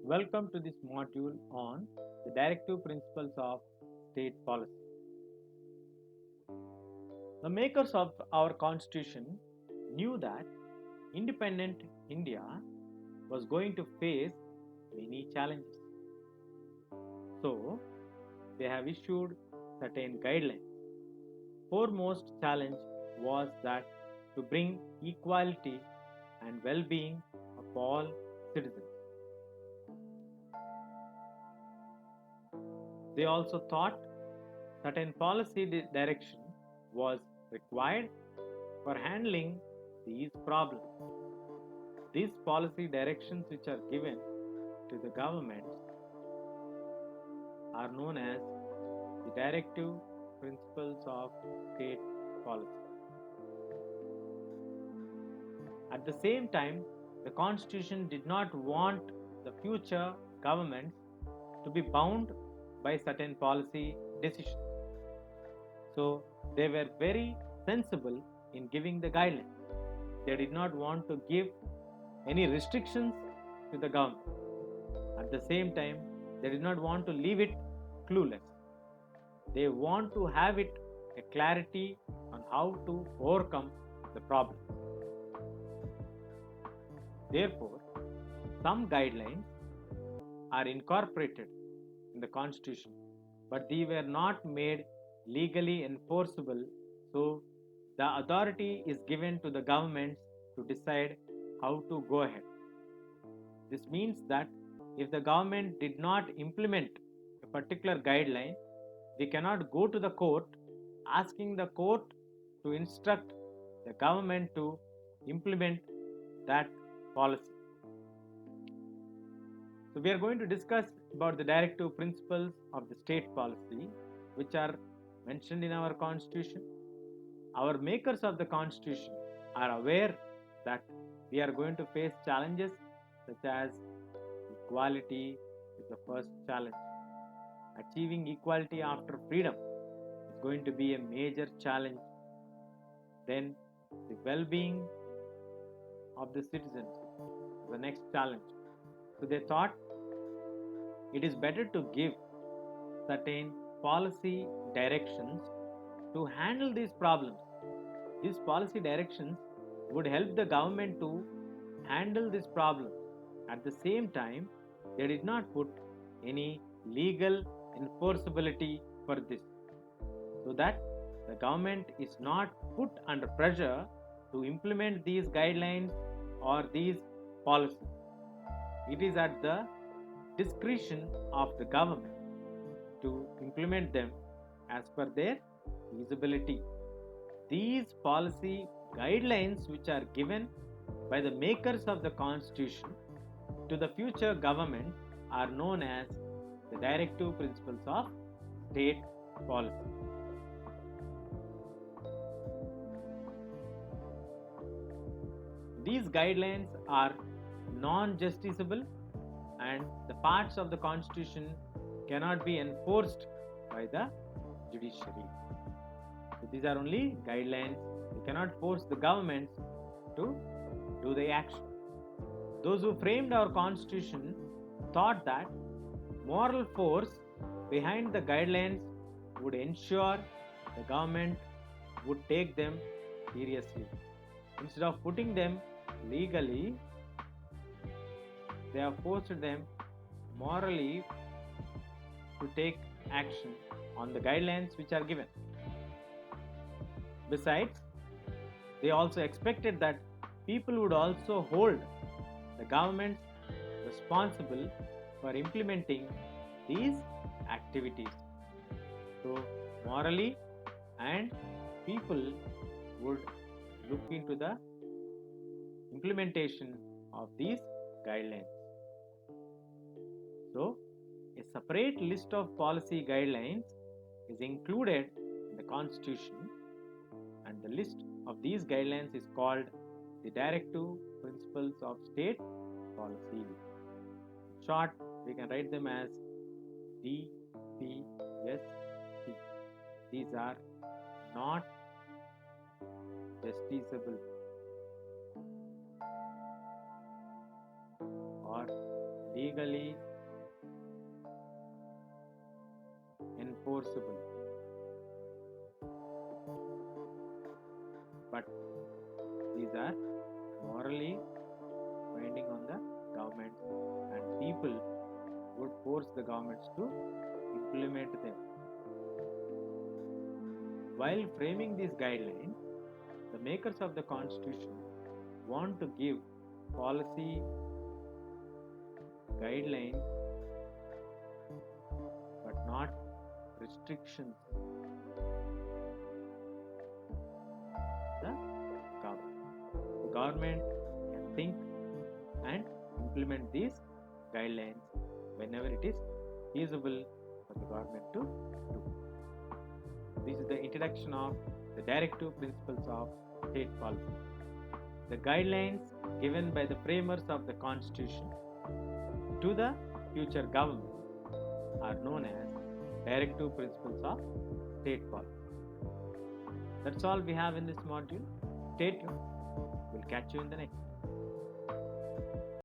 Welcome to this module on the directive principles of state policy. The makers of our constitution knew that independent India was going to face many challenges. So, they have issued certain guidelines. Foremost challenge was that to bring equality and well-being of all citizens. They also thought certain policy direction was required for handling these problems. These policy directions which are given to the governments are known as the directive principles of state policy. At the same time, the constitution did not want the future governments to be bound by certain policy decisions. So they were very sensible in giving the guidelines. They did not want to give any restrictions to the government. At the same time, they did not want to leave it clueless. They want to have it a clarity on how to overcome the problem. Therefore, some guidelines are incorporated in the constitution, but they were not made legally enforceable, so the authority is given to the governments to decide how to go ahead. This means that if the government did not implement a particular guideline, we cannot go to the court asking the court to instruct the government to implement that policy. So we are going to discuss about the directive principles of the state policy which are mentioned in our constitution. Our makers of the constitution are aware that we are going to face challenges such as equality is the first challenge. Achieving equality after freedom is going to be a major challenge. Then the well-being of the citizens is the next challenge. So they thought it is better to give certain policy directions to handle these problems. These policy directions would help the government to handle this problem. At the same time, they did not put any legal enforceability for this, so that the government is not put under pressure to implement these guidelines or these policies. It is at the discretion of the government to implement them as per their feasibility. These policy guidelines which are given by the makers of the constitution to the future government are known as the directive principles of state policy. These guidelines are non-justiciable and the parts of the constitution cannot be enforced by the judiciary. So these are only guidelines. You cannot force the governments to do the action. Those who framed our constitution thought that moral force behind the guidelines would ensure the government would take them seriously. Instead of putting them legally, they have forced them morally to take action on the guidelines which are given. Besides, they also expected that people would also hold the governments responsible for implementing these activities. So, morally, and people would look into the implementation of these guidelines. So, a separate list of policy guidelines is included in the constitution, and the list of these guidelines is called the directive principles of state policy. In short, we can write them as DPSP. These are not justiciable, or legally enforceable, but these are morally binding on the government, and people would force the governments to implement them. While framing these guidelines, the makers of the constitution want to give policy guidelines but not restrictions the government. The government can think and implement these guidelines whenever it is feasible for the government to do. This is the introduction of the directive principles of state policy. The guidelines given by the framers of the constitution to the future government are known as directive principles of state policy. That's all we have in this module. Stay tuned. We'll catch you in the next.